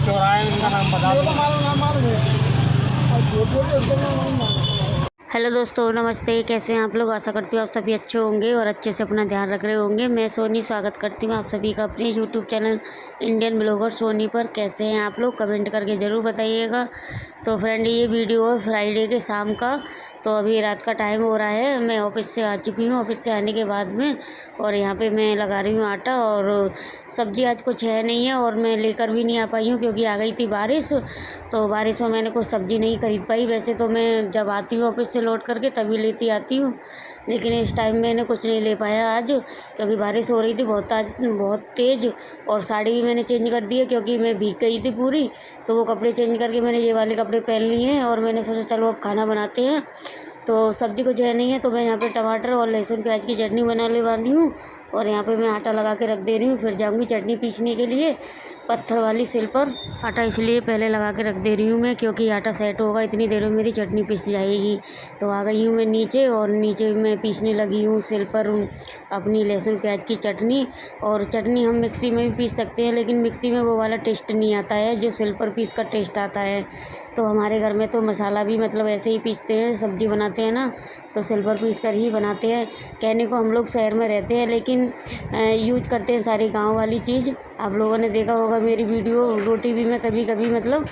चौराहे उनका नाम बता दो। हेलो दोस्तों, नमस्ते। कैसे हैं आप लोग? आशा करती हूँ आप सभी अच्छे होंगे और अच्छे से अपना ध्यान रख रहे होंगे। मैं सोनी स्वागत करती हूँ आप सभी का अपने YouTube channel Indian blogger Soni पर। कैसे हैं आप लोग? कमेंट करके ज़रूर बताइएगा। तो फ्रेंड, ये वीडियो है फ्राइडे के शाम का। तो अभी रात का टाइम हो रहा है। मैं ऑफिस से आ चुकी हूँ। ऑफिस से आने के बाद में और यहाँ पे मैं लगा रही हूँ आटा। और सब्ज़ी आज कुछ है नहीं है और मैं लेकर भी नहीं आ पाई हूँ क्योंकि आ गई थी बारिश। तो बारिश में मैंने कुछ सब्ज़ी नहीं खरीद पाई। वैसे तो मैं जब आती हूँ ऑफिस से लौट करके तभी लेती आती हूँ, लेकिन इस टाइम मैंने कुछ नहीं ले पाया आज क्योंकि बारिश हो रही थी बहुत तेज़। और साड़ी भी मैंने चेंज कर दी है क्योंकि मैं भीग गई थी पूरी। तो वो कपड़े चेंज करके मैंने ये वाले कपड़े पहन लिए हैं और मैंने सोचा चलो अब खाना बनाते हैं। तो सब्ज़ी कुछ है नहीं है तो मैं यहाँ पे टमाटर और लहसुन प्याज की चटनी बनाने वाली हूँ। और यहाँ पे मैं आटा लगा के रख दे रही हूँ। फिर जाऊँगी चटनी पीसने के लिए पत्थर वाली सिल पर। आटा इसलिए पहले लगा के रख दे रही हूँ मैं क्योंकि आटा सेट होगा इतनी देर में मेरी चटनी पीस जाएगी। तो आ गई हूँ मैं नीचे और नीचे मैं पीसने लगी हूँ सिल पर अपनी लहसुन प्याज की चटनी। और चटनी हम मिक्सी में भी पीस सकते हैं, लेकिन मिक्सी में वो वाला टेस्ट नहीं आता है जो सिल पर पीस का टेस्ट आता है। तो हमारे घर में तो मसाला भी मतलब ऐसे ही पीसते हैं, सब्ज़ी बनाते हैं ना तो सिल पर पीस कर ही बनाते हैं। कहने को हम लोग शहर में रहते हैं लेकिन यूज करते हैं सारी गांव वाली चीज़। आप लोगों ने देखा होगा मेरी वीडियो। रोटी भी मैं कभी कभी मतलब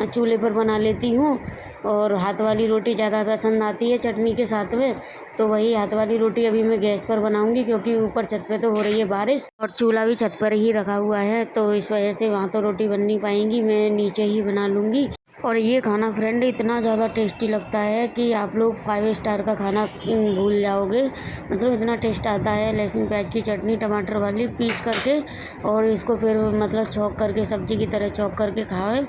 चूल्हे पर बना लेती हूँ और हाथ वाली रोटी ज़्यादा पसंद आती है चटनी के साथ में। तो वही हाथ वाली रोटी अभी मैं गैस पर बनाऊँगी क्योंकि ऊपर छत पे तो हो रही है बारिश और चूल्हा भी छत पर ही रखा हुआ है। तो इस वजह से वहाँ तो रोटी बन नहीं पाएंगी, मैं नीचे ही बना लूँगी। और ये खाना फ्रेंड इतना ज़्यादा टेस्टी लगता है कि आप लोग 5 स्टार का खाना भूल जाओगे। मतलब इतना टेस्ट आता है लहसुन प्याज की चटनी टमाटर वाली पीस करके और इसको फिर मतलब चॉप करके सब्ज़ी की तरह चॉप करके खाएं।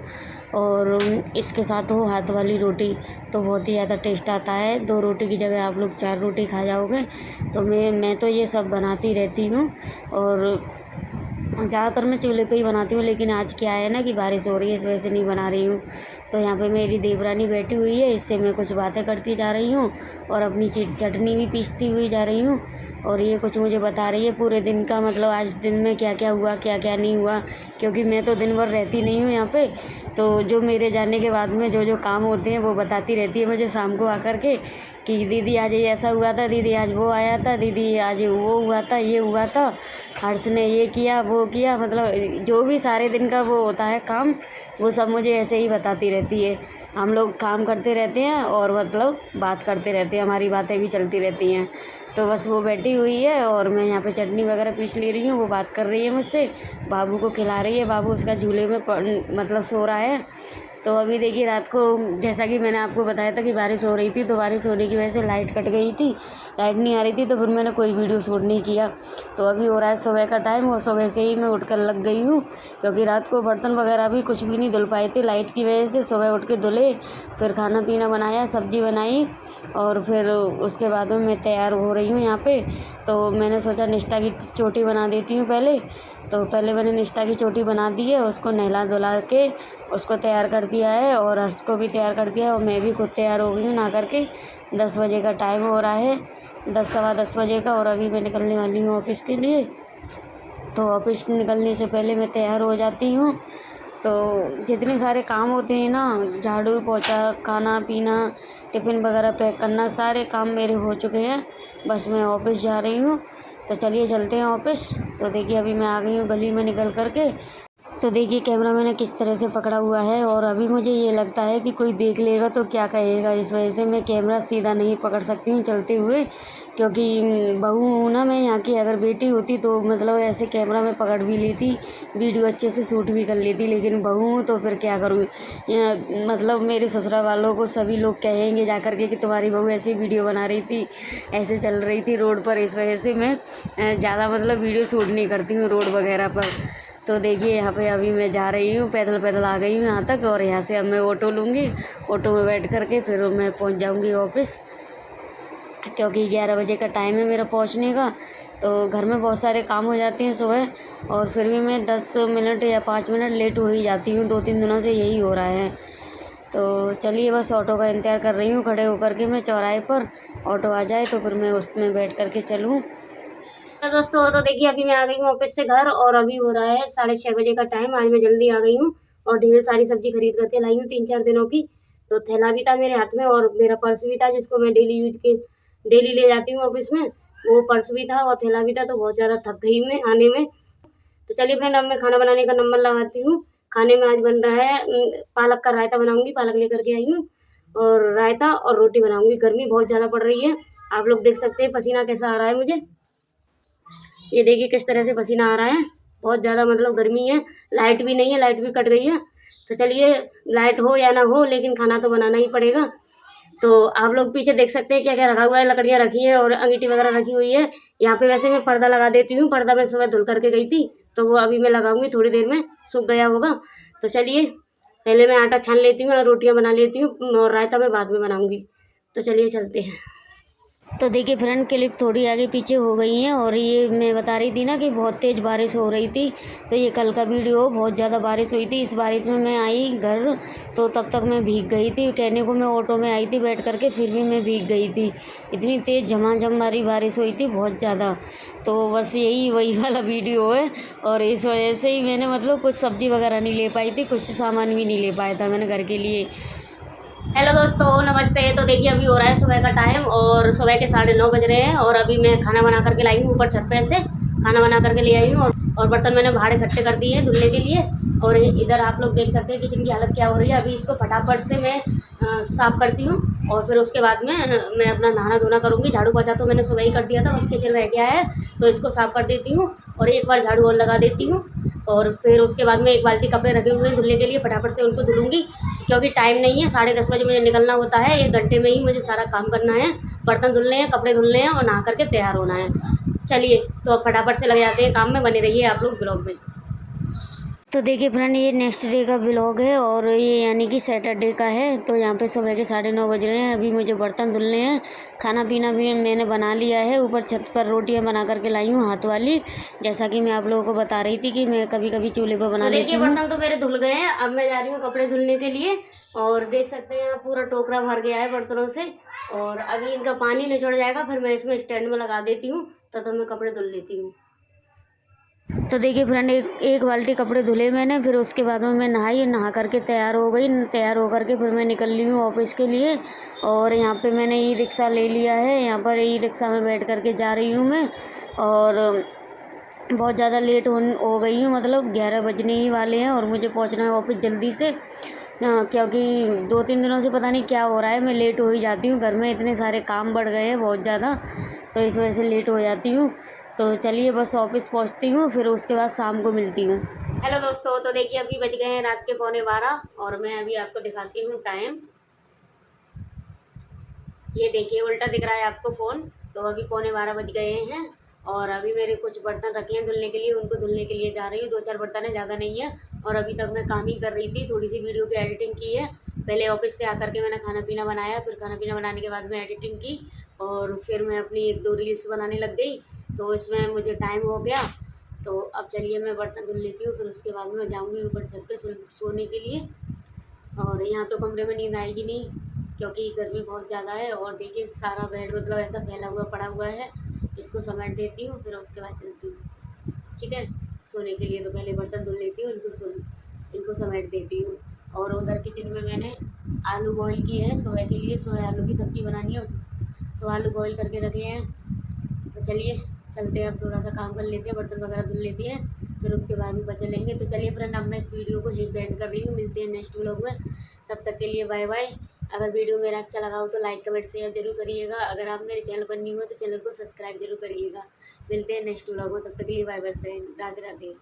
और इसके साथ हो हाथ वाली रोटी तो बहुत ही ज़्यादा टेस्ट आता है। 2 रोटी की जगह आप लोग 4 रोटी खा जाओगे। तो मैं तो ये सब बनाती रहती हूँ और ज़्यादातर मैं चूल्हे पे ही बनाती हूँ। लेकिन आज क्या है ना कि बारिश हो रही है, इस वजह से नहीं बना रही हूँ। तो यहाँ पे मेरी देवरानी बैठी हुई है, इससे मैं कुछ बातें करती जा रही हूँ और अपनी चटनी भी पीसती हुई जा रही हूँ। और ये कुछ मुझे बता रही है पूरे दिन का, मतलब आज दिन में क्या क्या हुआ क्या क्या नहीं हुआ, क्योंकि मैं तो दिन भर रहती नहीं हूँ यहाँ पे। तो जो मेरे जाने के बाद में जो जो काम होते हैं वो बताती रहती है मुझे शाम को आकर के कि दीदी आज ये ऐसा हुआ था, दीदी आज वो आया था, दीदी आज वो हुआ था, ये हुआ था, हर्ष ने ये किया वो किया। मतलब जो भी सारे दिन का वो होता है काम वो सब मुझे ऐसे ही बताती रहती है। हम लोग काम करते रहते हैं और मतलब बात करते रहते हैं, हमारी बातें भी चलती रहती हैं। तो बस वो बैठी हुई है और मैं यहाँ पे चटनी वगैरह पीस ले रही हूँ। वो बात कर रही है मुझसे, बाबू को खिला रही है। बाबू उसका झूले में मतलब सो रहा है। तो अभी देखिए रात को जैसा कि मैंने आपको बताया था कि बारिश हो रही थी, तो बारिश होने की वजह से लाइट कट गई थी, लाइट नहीं आ रही थी, तो फिर मैंने कोई वीडियो शूट नहीं किया। तो अभी हो रहा है सुबह का टाइम और सुबह से ही मैं उठकर लग गई हूँ क्योंकि रात को बर्तन वगैरह भी कुछ भी नहीं धुल पाए थे लाइट की वजह से। सुबह उठ के धुले, फिर खाना पीना बनाया, सब्जी बनाई और फिर उसके बाद में मैं तैयार हो रही हूँ यहाँ पे। तो मैंने सोचा निष्ठा की चोटी बना देती हूँ पहले। तो पहले मैंने निष्ठा की चोटी बना दी है, उसको नहला धुला के उसको तैयार कर दिया है और हर्ष को भी तैयार कर दिया है और मैं भी खुद तैयार हो गई हूँ नहा करके। 10 बजे का टाइम हो रहा है, 10 सवा 10 बजे का। और अभी मैं निकलने वाली हूँ ऑफिस के लिए। तो ऑफिस निकलने से पहले मैं तैयार हो जाती हूँ। तो जितने सारे काम होते हैं ना, झाड़ू पोछा खाना पीना टिफ़िन वगैरह पैक करना, सारे काम मेरे हो चुके हैं। बस मैं ऑफिस जा रही हूँ। तो चलिए चलते हैं ऑफिस। तो देखिए अभी मैं आ गई हूँ गली में निकल करके। तो देखिए कैमरा मैंने किस तरह से पकड़ा हुआ है और अभी मुझे ये लगता है कि कोई देख लेगा तो क्या कहेगा, इस वजह से मैं कैमरा सीधा नहीं पकड़ सकती हूँ चलते हुए। क्योंकि बहू हूँ ना मैं यहाँ की, अगर बेटी होती तो मतलब ऐसे कैमरा में पकड़ भी लेती, वीडियो अच्छे से शूट भी कर लेती। लेकिन बहू हूँ तो फिर क्या करूँ। मतलब मेरे ससुराल वालों को सभी लोग कहेंगे जा कर के कि तुम्हारी बहू ऐसी वीडियो बना रही थी, ऐसे चल रही थी रोड पर। इस वजह से मैं ज़्यादा मतलब वीडियो शूट नहीं करती हूँ रोड वगैरह पर। तो देखिए यहाँ पे अभी मैं जा रही हूँ, पैदल पैदल आ गई हूँ यहाँ तक। और यहाँ से अब मैं ऑटो लूँगी, ऑटो में बैठ करके फिर मैं पहुँच जाऊँगी ऑफिस क्योंकि 11 बजे का टाइम है मेरा पहुँचने का। तो घर में बहुत सारे काम हो जाते हैं सुबह और फिर भी मैं 10 मिनट या 5 मिनट लेट हो ही जाती हूँ। 2-3 दिनों से यही हो रहा है। तो चलिए बस ऑटो का इंतज़ार कर रही हूँ खड़े होकर के मैं चौराहे पर। ऑटो आ जाए तो फिर मैं उसमें बैठ कर के चलूँ। तो दोस्तों तो देखिए अभी मैं आ गई हूँ ऑफिस से घर और अभी हो रहा है 6:30 बजे का टाइम। आज मैं जल्दी आ गई हूँ और ढेर सारी सब्जी खरीद करके लाई हूँ 3-4 दिनों की। तो थैला भी था मेरे हाथ में और मेरा पर्स भी था जिसको मैं डेली ले जाती हूँ ऑफिस में, वो पर्स भी था और थैला भी था। तो बहुत ज़्यादा थक गई मैं आने में। तो चलिए फ्रेंड, अब मैं खाना बनाने का नंबर लगाती हूँ। खाने में आज बन रहा है पालक का रायता बनाऊंगी, पालक लेकर के आई हूँ, और रायता और रोटी बनाऊंगी। गर्मी बहुत ज़्यादा पड़ रही है, आप लोग देख सकते हैं पसीना कैसा आ रहा है मुझे। ये देखिए किस तरह से पसीना आ रहा है, बहुत ज़्यादा मतलब गर्मी है। लाइट भी नहीं है, लाइट भी कट गई है। तो चलिए, लाइट हो या ना हो लेकिन खाना तो बनाना ही पड़ेगा। तो आप लोग पीछे देख सकते हैं क्या क्या रखा हुआ है, लकड़ियाँ रखी हैं और अंगीठी वगैरह रखी हुई है। यहाँ पे वैसे मैं पर्दा लगा देती हूँ, पर्दा मैं सुबह धुल करके गई थी, तो वो अभी मैं लगाऊंगी, थोड़ी देर में सूख गया होगा। तो चलिए, पहले मैं आटा छान लेती हूँ और रोटियाँ बना लेती हूँ, और रायता मैं बाद में बनाऊंगी। तो चलिए चलते हैं। तो देखिए फ्रेंड, क्लिप थोड़ी आगे पीछे हो गई हैं, और ये मैं बता रही थी ना कि बहुत तेज़ बारिश हो रही थी। तो ये कल का वीडियो, बहुत ज़्यादा बारिश हुई थी। इस बारिश में मैं आई घर, तो तब तक मैं भीग गई थी। कहने को मैं ऑटो में आई थी बैठ करके, फिर भी मैं भीग गई थी। इतनी तेज़ झमाझम वाली बारिश हुई थी, बहुत ज़्यादा। तो बस यही वही वाला वीडियो है, और इस वजह से ही मैंने मतलब कुछ सब्ज़ी वगैरह नहीं ले पाई थी, कुछ सामान भी नहीं ले पाया था मैंने घर के लिए। हेलो दोस्तों, नमस्ते। तो देखिए अभी हो रहा है सुबह का टाइम, और सुबह के 9:30 बज रहे हैं, और अभी मैं खाना बना करके लाई हूँ ऊपर छत पे से। खाना बना करके ले आई हूँ, और बर्तन मैंने बाहर इकट्ठे कर दिए हैं धुलने के लिए। और इधर आप लोग देख सकते हैं किचन की हालत क्या हो रही है। अभी इसको फटाफट से मैं साफ़ करती हूँ, और फिर उसके बाद में मैं अपना नहाना धोना करूँगी। झाड़ू पोछा तो मैंने सुबह ही कर दिया था, बस किचन रह गया है, तो इसको साफ़ कर देती हूँ और एक बार झाड़ू और लगा देती हूँ। और फिर उसके बाद में एक बाल्टी कपड़े रखे हुए हैं धुलने के लिए, फटाफट से उनको धुलूँगी, क्योंकि टाइम नहीं है। 10:30 बजे मुझे निकलना होता है, 1 घंटे में ही मुझे सारा काम करना है। बर्तन धुलने हैं, कपड़े धुलने हैं, और नहा करके तैयार होना है। चलिए, तो अब फटाफट से लग जाते हैं काम में, बने रहिए आप लोग ब्लॉग में। तो देखिए फ्रेंड, ये नेक्स्ट डे का व्लॉग है, और ये यानी कि सैटरडे का है। तो यहाँ पे सुबह के 9:30 बज रहे हैं। अभी मुझे बर्तन धुलने हैं, खाना पीना भी मैंने बना लिया है। ऊपर छत पर रोटियाँ बना करके लाई हूँ हाथ वाली, जैसा कि मैं आप लोगों को बता रही थी कि मैं कभी कभी चूल्हे पर बना लेती हूँ। बर्तन तो मेरे धुल गए हैं, अब मैं जा रही हूँ कपड़े धुलने के लिए। और देख सकते हैं पूरा टोकरा भर गया है बर्तनों से, और अभी इनका पानी निचोड़ जाएगा, फिर मैं इसमें स्टैंड में लगा देती हूँ, तो मैं कपड़े धुल लेती हूँ। तो देखिए फ्रेंड, एक बाल्टी कपड़े धुले मैंने, फिर उसके बाद में मैं नहाई, नहा करके तैयार हो गई। तैयार हो करके फिर मैं निकल ली हूँ ऑफिस के लिए। और यहाँ पे मैंने ई रिक्शा ले लिया है, यहाँ पर ई रिक्शा में बैठ करके जा रही हूँ मैं। और बहुत ज़्यादा लेट हो गई हूँ, मतलब 11 बजने ही वाले हैं, और मुझे पहुँचना है ऑफिस जल्दी से। क्योंकि 2-3 दिनों से पता नहीं क्या हो रहा है, मैं लेट हो ही जाती हूँ। घर में इतने सारे काम बढ़ गए हैं बहुत ज़्यादा, तो इस वजह से लेट हो जाती हूँ। तो चलिए बस ऑफिस पहुँचती हूँ, फिर उसके बाद शाम को मिलती हूँ। हेलो दोस्तों, तो देखिए अभी बज गए हैं रात के 11:15, और मैं अभी आपको दिखाती हूँ टाइम। ये देखिए उल्टा दिख रहा है आपको फ़ोन। तो अभी 11:15 बज गए हैं, और अभी मेरे कुछ बर्तन रखे हैं धुलने के लिए, उनको धुलने के लिए जा रही हूँ। 2-4 बर्तन है, ज़्यादा नहीं है। और अभी तक मैं काम ही कर रही थी, थोड़ी सी वीडियो की एडिटिंग की है। पहले ऑफिस से आकर के मैंने खाना पीना बनाया, फिर खाना पीना बनाने के बाद में एडिटिंग की, और फिर मैं अपनी 1-2 रील्स बनाने लग गई। तो इसमें मुझे टाइम हो गया। तो अब चलिए मैं बर्तन धुल लेती हूँ, फिर उसके बाद में जाऊँगी ऊपर छत पे सोने के लिए। और यहाँ तो कमरे में नींद आएगी नहीं, क्योंकि गर्मी बहुत ज़्यादा है। और देखिए सारा बेड मतलब ऐसा फैला हुआ पड़ा हुआ है, इसको समेट देती हूँ, फिर उसके बाद चलती हूँ। ठीक है, सोने के लिए तो पहले बर्तन धुल लेती हूँ, इनको समेट देती हूँ। और उधर किचन में मैंने आलू बॉईल किए हैं सुबह के लिए, सोया आलू की सब्ज़ी बनानी है तो आलू बॉईल करके रखे हैं। तो चलिए चलते हैं, अब थोड़ा सा काम कर लेते हैं, बर्तन वगैरह धुल लेते हैं, फिर उसके बाद भी बचे लेंगे। तो चलिए फ्रेंड, अब मैं इस वीडियो को यहीं एंड कर रही हूँ, मिलते हैं नेक्स्ट व्लॉग में। तब तक के लिए बाय बाय। अगर वीडियो मेरा अच्छा लगा हो तो लाइक कमेंट शेयर जरूर करिएगा। अगर आप मेरे चैनल पर न्यू हो तो चैनल को सब्सक्राइब जरूर करिएगा। मिलते हैं नेक्स्ट व्लॉग में, तब तक के लिए bye bye friend, Radhe Radhe.